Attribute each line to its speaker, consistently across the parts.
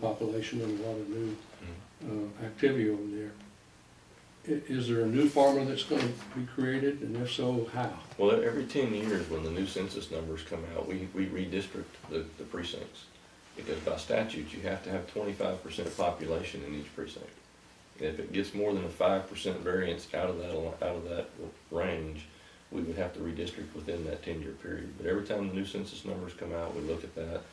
Speaker 1: population and a lot of new activity over there. Is there a new farmer that's going to be created, and if so, how?
Speaker 2: Well, every 10 years when the new census numbers come out, we redistrict the precincts. Because by statute, you have to have 25% population in each precinct. And if it gets more than a 5% variance out of that range, we would have to redistrict within that 10-year period. But every time the new census numbers come out, we look at that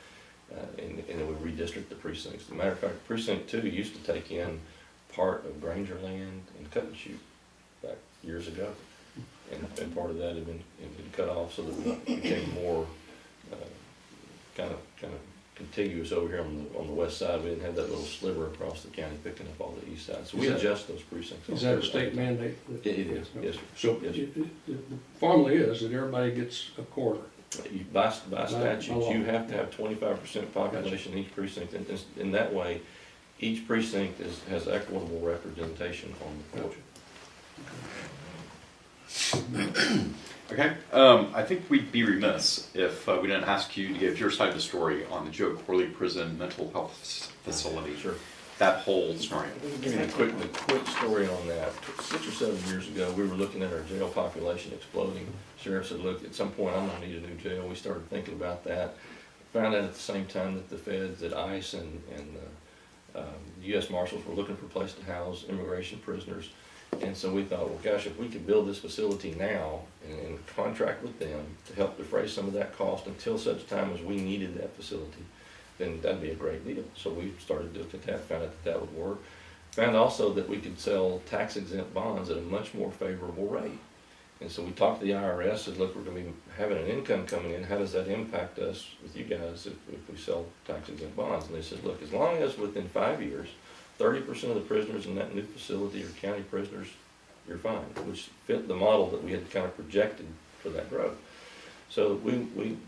Speaker 2: and then we redistrict the precincts. As a matter of fact, Precinct 2 used to take in part of Granger land and Cut and Shoot back years ago. And part of that had been cut off so that we became more kind of contiguous over here on the west side. We didn't have that little sliver across the county picking up all the east side. So we adjust those precincts.
Speaker 1: Is that a state mandate?
Speaker 2: It is, yes, sir.
Speaker 1: So
Speaker 2: Yes, sir.
Speaker 1: the formula is that everybody gets a quarter.
Speaker 2: By statute, you have to have 25% population in each precinct, and in that way, each precinct has equitable representation on the board.
Speaker 3: Okay, I think we'd be remiss if we didn't ask you to give your side of the story on the Joe Corley Prison Mental Health Facility.
Speaker 2: Sure.
Speaker 3: That whole story.
Speaker 2: Let me give you the quick story on that. 6 or 7 years ago, we were looking at our jail population exploding. Sheriff said, look, at some point I'm gonna need a new jail. We started thinking about that. Found out at the same time that the feds, that ICE and U.S. Marshals were looking for a place to house immigration prisoners. And so we thought, well, gosh, if we could build this facility now and contract with them to help defray some of that cost until such time as we needed that facility, then that'd be a great deal. So we started to look at that, found out that would work. Found also that we could sell tax-exempt bonds at a much more favorable rate. And so we talked to the IRS, said, look, we're going to be having an income coming in. How does that impact us with you guys if we sell tax-exempt bonds? And they said, look, as long as within 5 years, 30% of the prisoners in that new facility are county prisoners, you're fine, which fit the model that we had kind of projected for that growth. So we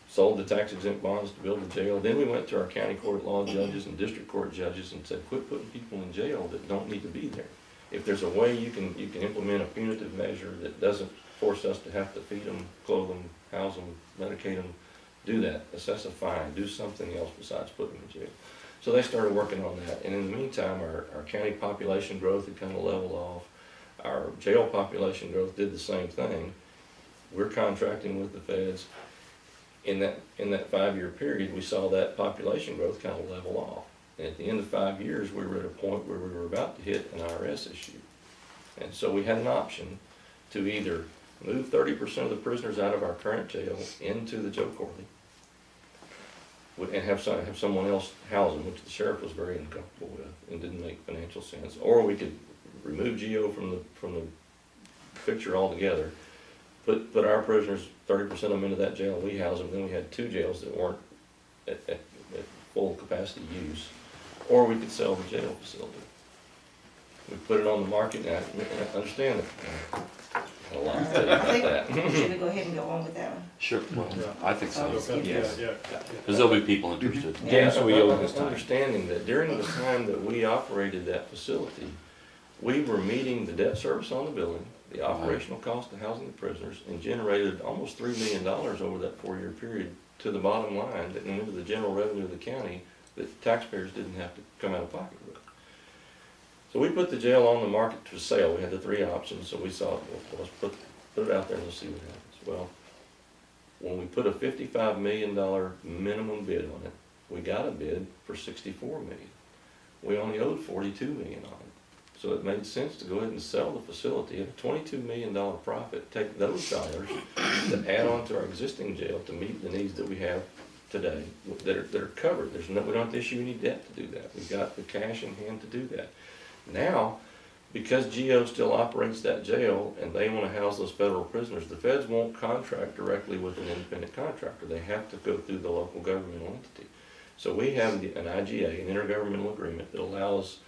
Speaker 2: sold the tax-exempt bonds to build a jail. Then we went to our county court of law judges and district court judges and said, quit putting people in jail that don't need to be there. If there's a way you can implement a punitive measure that doesn't force us to have to feed them, clothe them, house them, medicate them, do that, assess a fine, do something else besides put them in jail. So they started working on that. And in the meantime, our county population growth had kind of leveled off. Our jail population growth did the same thing. We're contracting with the feds. In that 5-year period, we saw that population growth kind of level off. And at the end of 5 years, we were at a point where we were about to hit an IRS issue. And so we had an option to either move 30% of the prisoners out of our current jail into the Joe Corley and have someone else house them, which the sheriff was very uncomfortable with and didn't make financial sense. Or we could remove GEO from the picture altogether, put our prisoners, 30% of them into that jail, and we house them. Then we had 2 jails that weren't at full capacity use. Or we could sell the jail facility. We put it on the market, and I understand that. A lot to tell you about that.
Speaker 4: Should we go ahead and go on with that one?
Speaker 5: Sure, well, I think so,
Speaker 4: Yes.
Speaker 5: because there'll be people interested.
Speaker 2: Yeah,
Speaker 5: So we owe this time.
Speaker 2: understanding that during the time that we operated that facility, we were meeting the debt service on the building, the operational cost of housing the prisoners, and generated almost $3 million over that 4-year period to the bottom line and into the general revenue of the county that taxpayers didn't have to come out of pocket with. So we put the jail on the market for sale. We had the 3 options, so we thought, well, let's put it out there and let's see what happens. Well, when we put a $55 million minimum bid on it, we got a bid for $64 million. We only owed $42 million on it. So it made sense to go ahead and sell the facility at a $22 million profit, take those dollars to add on to our existing jail to meet the needs that we have today that are covered. We don't have to issue any debt to do that. We've got the cash in hand to do that. Now, because GEO still operates that jail and they want to house those federal prisoners, the feds won't contract directly with an independent contractor. They have to go through the local governmental entity. So we have an IGA, an intergovernmental agreement, that allows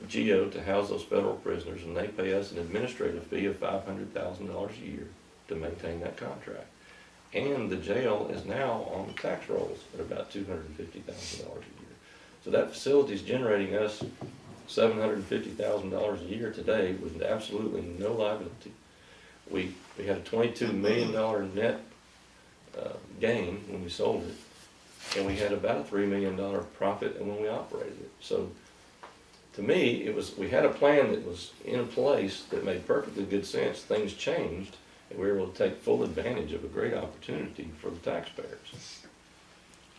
Speaker 2: GEO to house those federal prisoners, and they pay us an administrative fee of $500,000 a year to maintain that contract. And the jail is now on the tax rolls at about $250,000 a year. So that facility is generating us $750,000 a year today with absolutely no liability. We had a $22 million net gain when we sold it. and we had about a $3 million profit when we operated it. So to me, we had a plan that was in place that made perfectly good sense. Things changed, and we were able to take full advantage of a great opportunity for the taxpayers.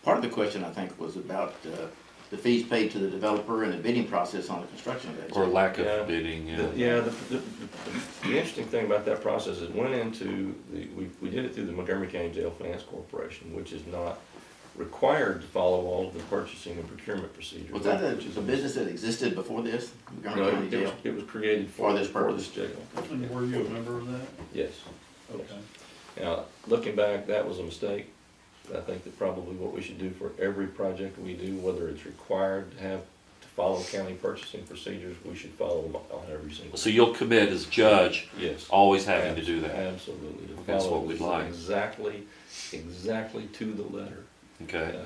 Speaker 4: Part of the question, I think, was about the fees paid to the developer and the bidding process on the construction of that.
Speaker 5: Or lack
Speaker 2: Yeah.
Speaker 5: of bidding,
Speaker 2: The interesting thing about that process is it went into we did it through the Montgomery County Jail Finance Corporation, which is not required to follow all of the purchasing and procurement procedures.
Speaker 4: Was that
Speaker 2: which is
Speaker 4: a business that existed before this?
Speaker 2: No,
Speaker 4: Montgomery County Jail?
Speaker 2: it was created
Speaker 4: For this
Speaker 2: for
Speaker 4: purpose?
Speaker 2: this jail.
Speaker 6: And were you a member of that?
Speaker 2: Yes.
Speaker 6: Okay.
Speaker 2: Now, looking back, that was a mistake. I think that probably what we should do for every project we do, whether it's required to follow county purchasing procedures, we should follow them on every single.
Speaker 5: So you'll commit as judge,
Speaker 2: Yes.
Speaker 5: always having to do that.
Speaker 2: Absolutely. To
Speaker 5: That's
Speaker 2: follow
Speaker 5: what we'd like.
Speaker 2: Exactly to the letter.
Speaker 5: Okay.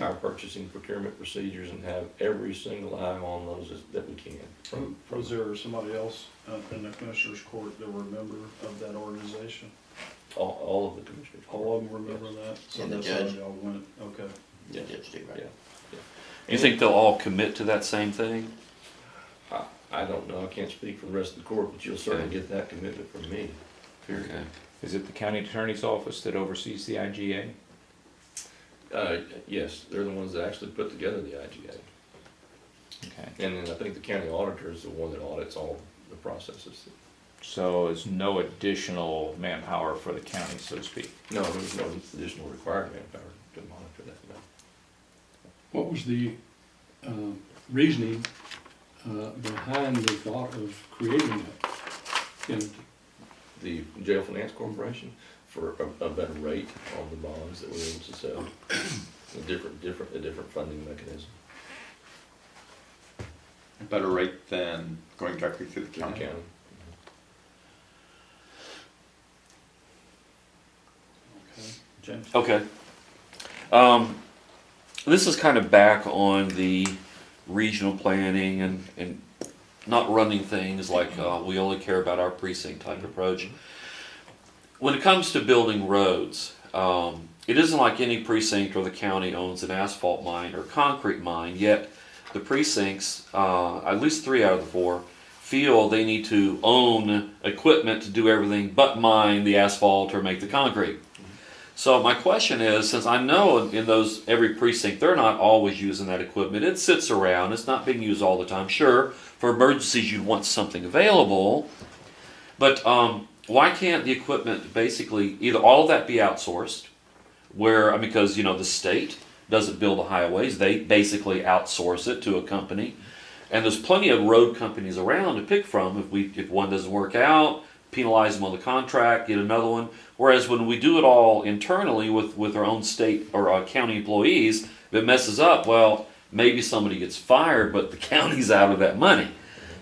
Speaker 2: Our purchasing procurement procedures and have every single eye on those that we can.
Speaker 6: Was there somebody else in the commissioners court that were a member of that organization?
Speaker 2: All of the commissioners.
Speaker 6: All of them remember that? So
Speaker 4: And the
Speaker 6: that's how
Speaker 4: judge?
Speaker 6: y'all went, okay.
Speaker 4: Yeah, Judge Dick, right?
Speaker 2: Yeah.
Speaker 5: You think they'll all commit to that same thing?
Speaker 2: I don't know, I can't speak for the rest of the court, but you'll certainly get that commitment from me. Period.
Speaker 5: Okay.
Speaker 7: Is it the county attorney's office that oversees the IGA?
Speaker 2: Yes, they're the ones that actually put together the IGA.
Speaker 7: Okay.
Speaker 2: And then I think the county auditor is the one that audits all the processes.
Speaker 7: So there's no additional manpower for the county, so to speak?
Speaker 2: No, there's no additional required manpower to monitor that, no.
Speaker 1: What was the reasoning behind the thought of creating that entity?
Speaker 2: The Jail Finance Corporation for a better rate on the bonds that we're able to sell, a different funding mechanism.
Speaker 3: A better rate than going directly through the
Speaker 2: to the
Speaker 3: county.
Speaker 2: county.
Speaker 6: Okay. James?
Speaker 5: Okay. This is kind of back on the regional planning and not running things like we only care about our precinct type approach. When it comes to building roads, it isn't like any precinct or the county owns an asphalt mine or concrete mine, yet the precincts, at least 3 out of the 4, feel they need to own equipment to do everything but mine the asphalt or make the concrete. So my question is, since I know in every precinct, they're not always using that equipment. It sits around. It's not being used all the time. Sure, for emergencies, you'd want something available. But why can't the equipment basically, either all of that be outsourced, because, the state doesn't build the highways. They basically outsource it to a company. And there's plenty of road companies around to pick from. If one doesn't work out, penalize them on the contract, get another one. Whereas when we do it all internally with our own state or our county employees, if it messes up, well, maybe somebody gets fired, but the county's out of that money.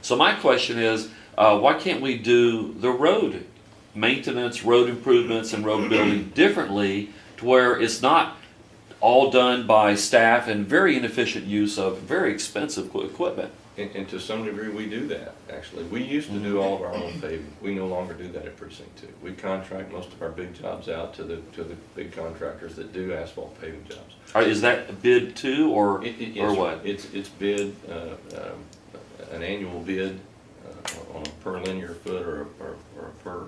Speaker 5: So my question is, why can't we do the road maintenance, road improvements, and road building differently to where it's not all done by staff and very inefficient use of very expensive equipment?
Speaker 2: And to some degree, we do that, actually. We used to do all of our own paving. We no longer do that at Precinct 2. We contract most of our big jobs out to the big contractors that do asphalt paving jobs.
Speaker 5: Is that a bid too, or
Speaker 2: Yes,
Speaker 5: what?
Speaker 2: It's bid, an annual bid on a per linear foot or a per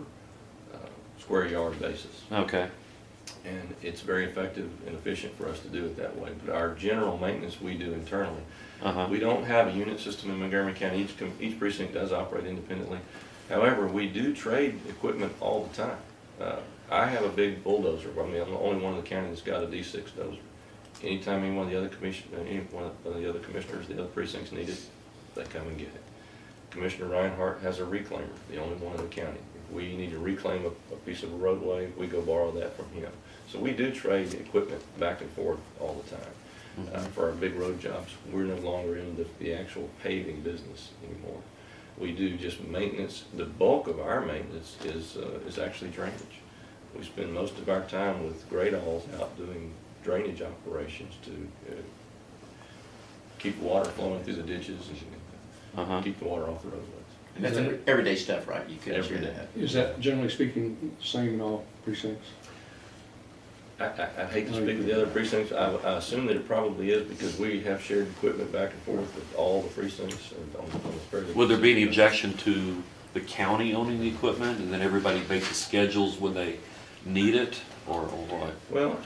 Speaker 2: square yard basis.
Speaker 5: Okay.
Speaker 2: And it's very effective and efficient for us to do it that way. But our general maintenance we do internally.
Speaker 5: Uh-huh.
Speaker 2: We don't have a unit system in Montgomery County. Each precinct does operate independently. However, we do trade equipment all the time. I have a big bulldozer. I'm the only one in the county that's got a D6 dozer. Anytime any one of the other commissioners, the other precincts need it, they come and get it. Commissioner Reinhardt has a reclaimer, the only one in the county. If we need to reclaim a piece of a roadway, we go borrow that from him. So we do trade equipment back and forth all the time. For our big road jobs, we're no longer in the actual paving business anymore. We do just maintenance. The bulk of our maintenance is actually drainage. We spend most of our time with grade alls out doing drainage operations to keep water flowing through the ditches and keep the water off the roadways.
Speaker 4: And that's everyday stuff, right? You could
Speaker 2: Every
Speaker 4: do
Speaker 2: day.
Speaker 4: that.
Speaker 1: Is that generally speaking the same in all precincts?
Speaker 2: I hate to speak of the other precincts, I assume that it probably is, because we have shared equipment back and forth with all the precincts and on the fairly.
Speaker 5: Would there be any objection to the county owning the equipment and then everybody makes the schedules when they need it, or what?
Speaker 2: Well,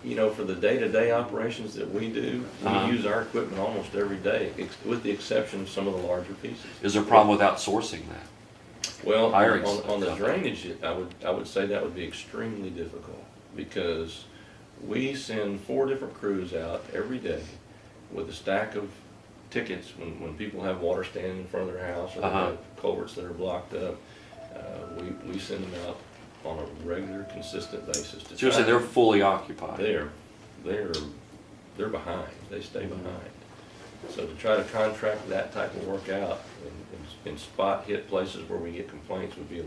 Speaker 2: you know, for the day-to-day operations that we do,
Speaker 5: Uh-huh.
Speaker 2: we use our equipment almost every day, with the exception of some of the larger pieces.
Speaker 5: Is there a problem with outsourcing that?
Speaker 2: Well,
Speaker 5: Hiring
Speaker 2: on the
Speaker 5: stuff.
Speaker 2: drainage, I would say that would be extremely difficult, because we send 4 different crews out every day with a stack of tickets when people have water standing in front of their house, or they
Speaker 5: Uh-huh.
Speaker 2: have culverts that are blocked up. We send them out on a regular, consistent basis.
Speaker 5: So you're saying they're fully occupied?
Speaker 2: They're behind, they stay behind. So to try to contract that type of work out and spot hit places where we get complaints would be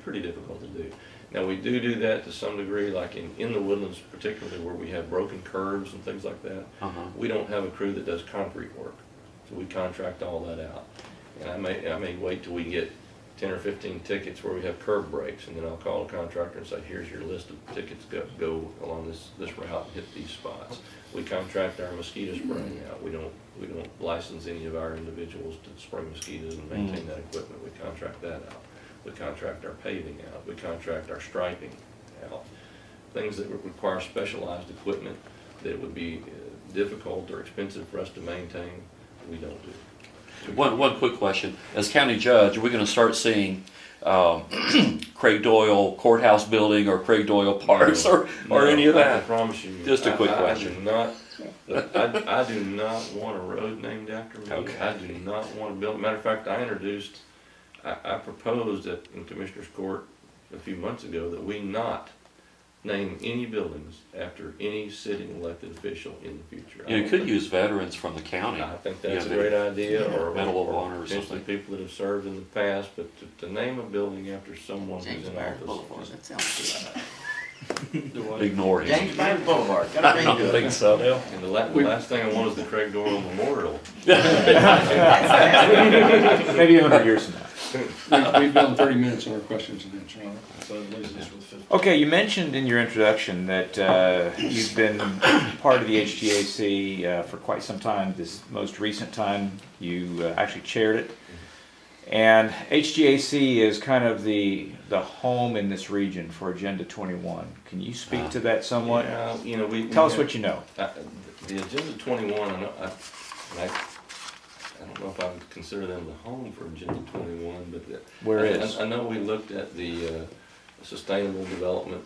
Speaker 2: pretty difficult to do. Now, we do that to some degree, like in the woodlands particularly, where we have broken curbs and things like that.
Speaker 5: Uh-huh.
Speaker 2: We don't have a crew that does concrete work, so we contract all that out. And I may wait till we get 10 or 15 tickets where we have curb breaks, and then I'll call a contractor and say, here's your list of tickets, go along this route and hit these spots. We contract our mosquito spraying out. We don't license any of our individuals to spray mosquitoes and maintain that equipment. We contract that out. We contract our paving out. We contract our striping out. Things that require specialized equipment that would be difficult or expensive for us to maintain, we don't do.
Speaker 5: One quick question. As county judge, are we gonna start seeing Craig Doyle courthouse building or Craig Doyle parks or any of
Speaker 2: I
Speaker 5: that?
Speaker 2: can promise you.
Speaker 5: Just a quick question.
Speaker 2: I do not want a road named after me.
Speaker 5: Okay.
Speaker 2: I do not want to build, matter of fact, I proposed in Commissioner's Court a few months ago that we not name any buildings after any sitting elected official in the future.
Speaker 5: You could use veterans from the county.
Speaker 2: I think that's a
Speaker 5: Yeah,
Speaker 2: great idea, or
Speaker 5: Medal of Honor or
Speaker 2: potentially
Speaker 5: something.
Speaker 2: people that have served in the past, but to name a building after someone who's
Speaker 4: James
Speaker 2: in
Speaker 4: Barrett
Speaker 2: office.
Speaker 4: Boulevard, that sounds good.
Speaker 5: Ignore him.
Speaker 4: James Barrett Boulevard, got
Speaker 5: I
Speaker 4: a ring
Speaker 5: don't
Speaker 4: to
Speaker 5: think
Speaker 4: it.
Speaker 5: so.
Speaker 2: And the last thing I want is the Craig Doyle Memorial.
Speaker 7: Maybe 100 years from now.
Speaker 1: We've done 30 minutes on our questions and answers.
Speaker 6: So it leaves us with 15.
Speaker 7: Okay, you mentioned in your introduction that you've been part of the HGAC for quite some time. This most recent time, you actually chaired it. And HGAC is kind of the home in this region for Agenda 21. Can you speak to that somewhat?
Speaker 2: Yeah, you know, we
Speaker 7: Tell us
Speaker 2: have-
Speaker 7: what you know.
Speaker 2: The Agenda 21, I don't know if I would consider them the home for Agenda 21, but
Speaker 7: Where is?
Speaker 2: I know we looked at the sustainable development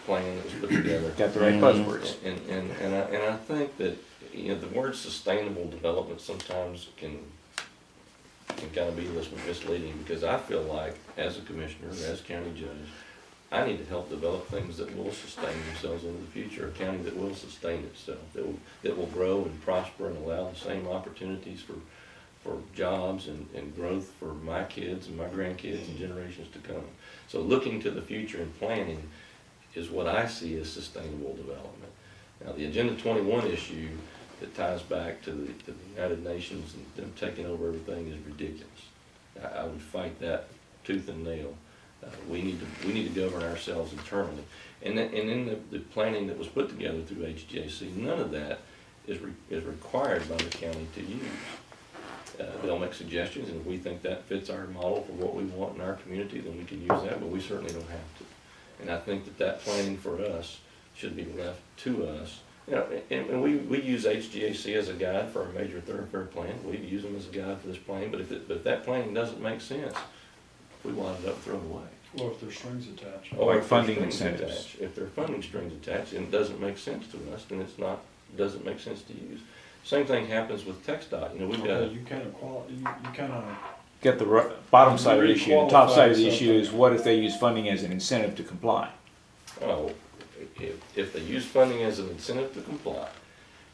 Speaker 2: plan that was put together.
Speaker 7: Got the right buzzwords.
Speaker 2: And I think that, you know, the word sustainable development sometimes can kind of be a little misleading, because I feel like, as a commissioner, as county judge, I need to help develop things that will sustain themselves into the future, a county that will sustain itself, that will grow and prosper and allow the same opportunities for jobs and growth for my kids and my grandkids and generations to come. So looking to the future and planning is what I see as sustainable development. Now, the Agenda 21 issue that ties back to the United Nations and them taking over everything is ridiculous. I would fight that tooth and nail. We need to govern ourselves internally, and in the planning that was put together through HGAC, none of that is required by the county to use. They'll make suggestions, and if we think that fits our model for what we want in our community, then we can use that, but we certainly don't have to. And I think that planning for us should be left to us. You know, and we use HGAC as a guide for our major thoroughfare plan. We use them as a guide for this plan, but if that planning doesn't make sense, we wind it up throwing away.
Speaker 6: Well, if there's strings attached.
Speaker 7: Or
Speaker 2: if
Speaker 7: funding
Speaker 2: there's strings
Speaker 7: incentives.
Speaker 2: attached. If there are funding strings attached and it doesn't make sense to us, then doesn't make sense to use. Same thing happens with TxDOT. You know, we've got,
Speaker 6: You kind of
Speaker 7: Get the bottom side of the issue. The top side of the issue
Speaker 6: Re-qualify
Speaker 7: is what if they use funding as an incentive to comply?
Speaker 2: if they use funding as an incentive to comply,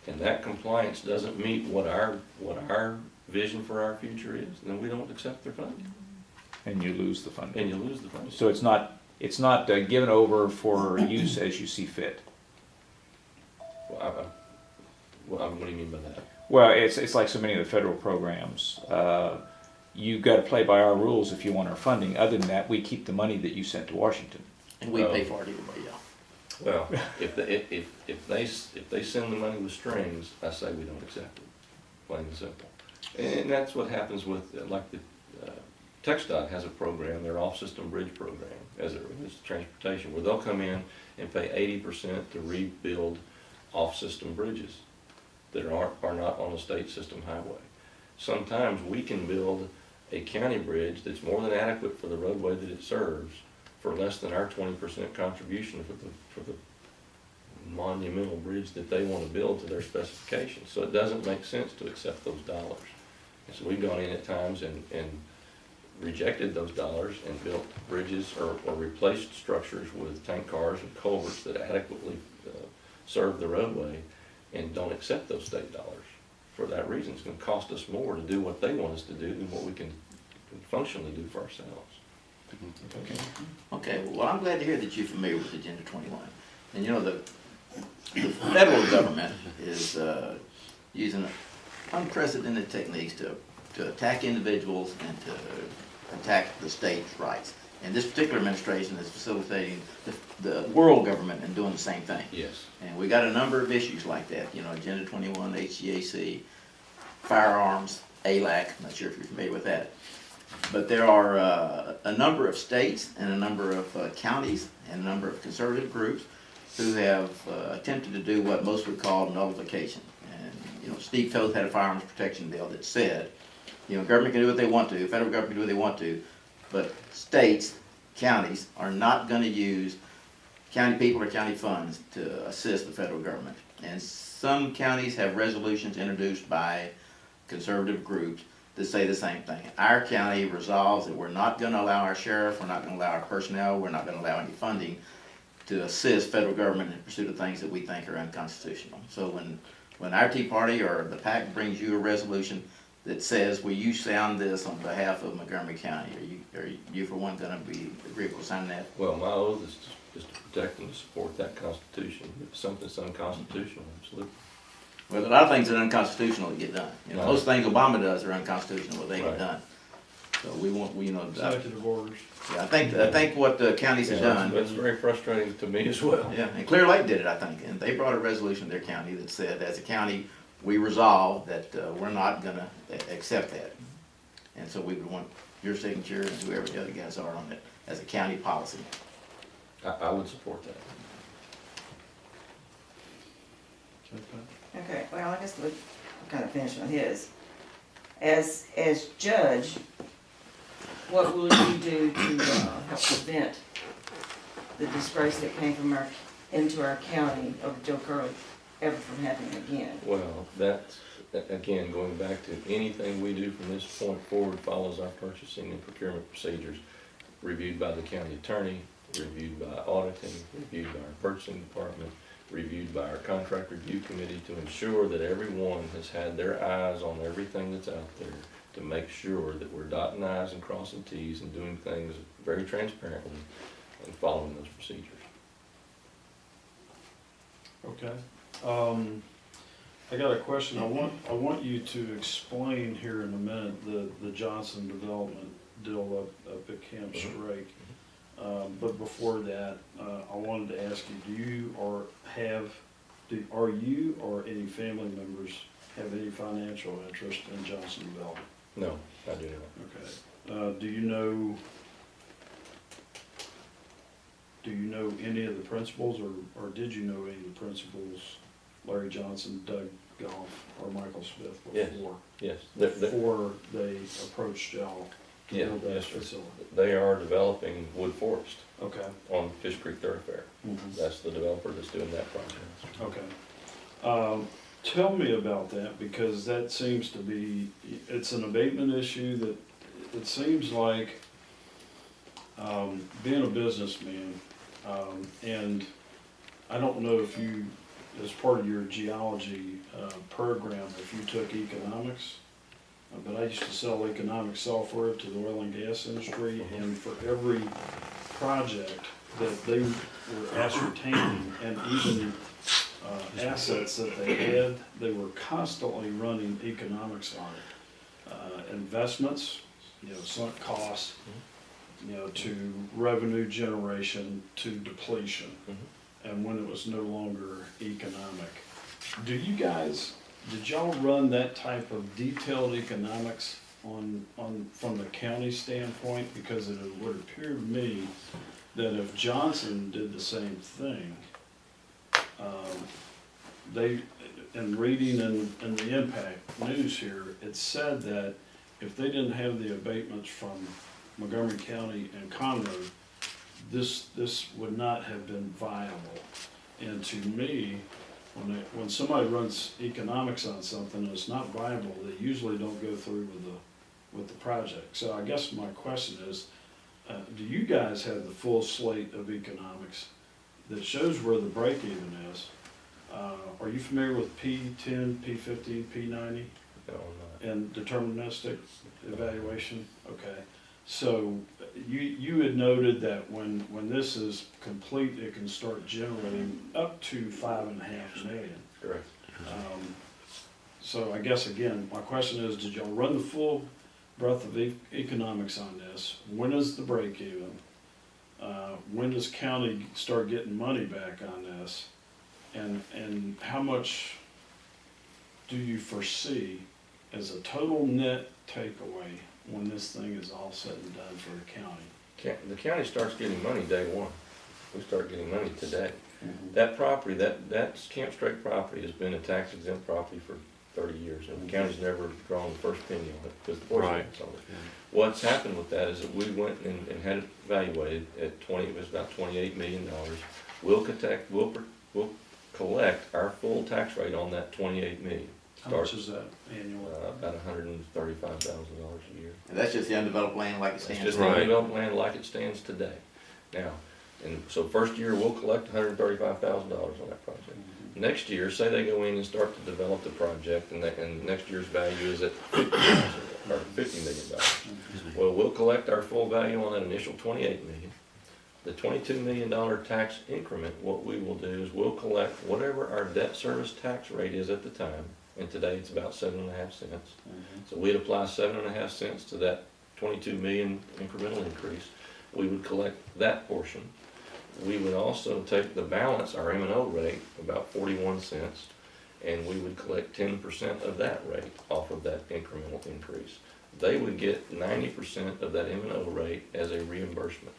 Speaker 2: and that compliance doesn't meet what our vision for our future is, then we don't accept their funding,
Speaker 7: And you lose the funding.
Speaker 2: and you lose the funding.
Speaker 7: So it's not given over for use as you see fit.
Speaker 2: What do you mean by that?
Speaker 7: Well, it's like so many of the federal programs. You've got to play by our rules if you want our funding. Other than that, we keep the money that you sent to Washington.
Speaker 4: And we pay for it either way, yeah.
Speaker 2: Well, if they send the money with strings, I say we don't accept it, plain and simple. And that's what happens with, like the, TxDOT has a program, their off-system bridge program, as it relates to transportation, where they'll come in and pay 80% to rebuild off-system bridges that are not on a state system highway. Sometimes we can build a county bridge that's more than adequate for the roadway that it serves for less than our 20% contribution for the monumental bridge that they want to build to their specifications. So it doesn't make sense to accept those dollars. And so we've gone in at times and rejected those dollars and built bridges or replaced structures with tank cars and culverts that adequately serve the roadway and don't accept those state dollars. For that reason, it's going to cost us more to do what they want us to do than what we can functionally do for ourselves.
Speaker 4: Okay, well, I'm glad to hear that you're familiar with Agenda 21. And you know, the federal government is using unprecedented techniques to attack individuals and to attack the state's rights. And this particular administration is facilitating the world government in doing the same thing.
Speaker 2: Yes.
Speaker 4: And we got a number of issues like that, you know, Agenda 21, HGAC, firearms, ALAC, I'm not sure if you're familiar with that. But there are a number of states and a number of counties and a number of conservative groups who have attempted to do what most would call nullification. And, you know, Steve Toth had a firearms protection bill that said, you know, government can do what they want to, federal government can do what they want to, but states, counties are not going to use county people or county funds to assist the federal government. And some counties have resolutions introduced by conservative groups that say the same thing. Our county resolves that we're not going to allow our sheriff, we're not going to allow our personnel, we're not going to allow any funding to assist federal government in pursuit of things that we think are unconstitutional. So when our Tea Party or the PAC brings you a resolution that says, will you sound this on behalf of Montgomery County, are you for one going to be agreeable to sign that?
Speaker 2: Well, my oath is to protect and support that Constitution. If something's unconstitutional, absolutely.
Speaker 4: Well, a lot of things that are unconstitutional that get done. You know,
Speaker 2: Right.
Speaker 4: most things Obama does are unconstitutional, but they
Speaker 2: Right.
Speaker 4: get done. So we you know,
Speaker 6: Executive orders.
Speaker 4: yeah, I think what the counties have done.
Speaker 2: That's very frustrating to me as well.
Speaker 4: Yeah, and Clear Lake did it, I think, and they brought a resolution to their county that said, as a county, we resolve that we're not gonna accept that. And so we would want your signature and whoever the other guys are on it as a county policy.
Speaker 2: I would support that.
Speaker 8: Okay, well, I guess we'll kind of finish on his. As judge, what will you do to help prevent the disgrace that came from into our county of Joe Curley ever from happening again?
Speaker 2: Well, that's, again, going back to anything we do from this point forward follows our purchasing and procurement procedures, reviewed by the county attorney, reviewed by auditing, reviewed by our purchasing department, reviewed by our contract review committee to ensure that everyone has had their eyes on everything that's out there to make sure that we're dotting i's and crossing t's and doing things very transparently and following those procedures.
Speaker 6: Okay. I got a question. I want you to explain here in a minute the Johnson development deal up at Camp Strake. But before that, I wanted to ask you, are you or any family members have any financial interest in Johnson Development?
Speaker 2: No, I do not.
Speaker 6: Okay. Do you know any of the principals, or did you know any of the principals, Larry Johnson, Doug Goff, or Michael Smith before?
Speaker 2: Yes.
Speaker 6: Before they approached y'all to
Speaker 2: Yeah,
Speaker 6: build that
Speaker 2: yes, sir.
Speaker 6: facility?
Speaker 2: They are developing Wood Forest
Speaker 6: Okay.
Speaker 2: on Fish Creek Thoroughfare. That's the developer that's doing that project.
Speaker 6: Okay. Tell me about that, because that seems to be, it's an abatement issue that it seems like, being a businessman, and I don't know if you, as part of your geology program, if you took economics, but I used to sell economic software to the oil and gas industry, and for every project that they were ascertaining, and even assets that they had, they were constantly running economics on it. Investments, you know, sunk costs, to revenue generation to depletion,
Speaker 2: Mhm.
Speaker 6: and when it was no longer economic. Did y'all run that type of detailed economics from the county standpoint? Because it would appear to me that if Johnson did the same thing, in reading in the impact news here, it said that if they didn't have the abatements from Montgomery County and Conroe, this would not have been viable. And to me, when somebody runs economics on something and it's not viable, they usually don't go through with the project. So I guess my question is, do you guys have the full slate of economics that shows where the break even is? Are you familiar with P10, P15, P90
Speaker 2: No, I'm not.
Speaker 6: and deterministic evaluation? Okay. So you had noted that when this is complete, it can start generating up to 5.5 million.
Speaker 2: Correct.
Speaker 6: So I guess again, my question is, did y'all run the full breadth of economics on this? When is the break even? When does county start getting money back on this? And how much do you foresee as a total net takeaway when this thing is all said and done for the county?
Speaker 2: The county starts getting money day one. We start getting money today. That property, that Camp Strake property has been a tax exempt property for 30 years, and the county's never drawn the first penny on it because the portion
Speaker 5: Right.
Speaker 2: on it. What's happened with that is that we went and had it evaluated at it was about $28 million. We'll collect our full tax rate on that $28 million.
Speaker 6: How much is that annually?
Speaker 2: About $135,000 a year.
Speaker 4: And that's just the undeveloped land like it
Speaker 2: It's
Speaker 4: stands.
Speaker 2: just
Speaker 5: Right.
Speaker 2: undeveloped land like it stands today. Now, and so first year, we'll collect $135,000 on that project. Next year, say they go in and start to develop the project, and next year's value is at $50 million. Well, we'll collect our full value on that initial $28 million. The $22 million tax increment, what we will do is we'll collect whatever our debt service tax rate is at the time, and today it's about 7.5 cents. So we'd apply 7.5 cents to that 22 million incremental increase. We would collect that portion. We would also take the balance, our M&O rate, about 41 cents, and we would collect 10% of that rate off of that incremental increase. They would get 90% of that M&O rate as a reimbursement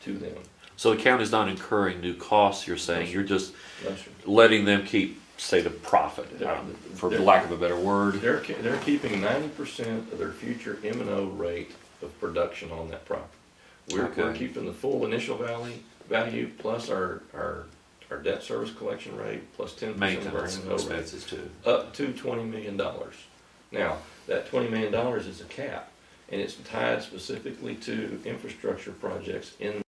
Speaker 2: to them.
Speaker 5: So the county's not incurring new costs, you're saying, you're just
Speaker 2: No, sir.
Speaker 5: letting them keep, say, the profit, for lack of a better word.
Speaker 2: They're keeping 90% of their future M&O rate of production on that property. We're
Speaker 5: Okay.
Speaker 2: keeping the full initial value plus our debt service collection rate plus 10% of our
Speaker 5: Maintenance
Speaker 2: M&O rate,
Speaker 5: expenses too.
Speaker 2: up to $20 million. Now, that $20 million is a cap, and it's tied specifically to infrastructure projects in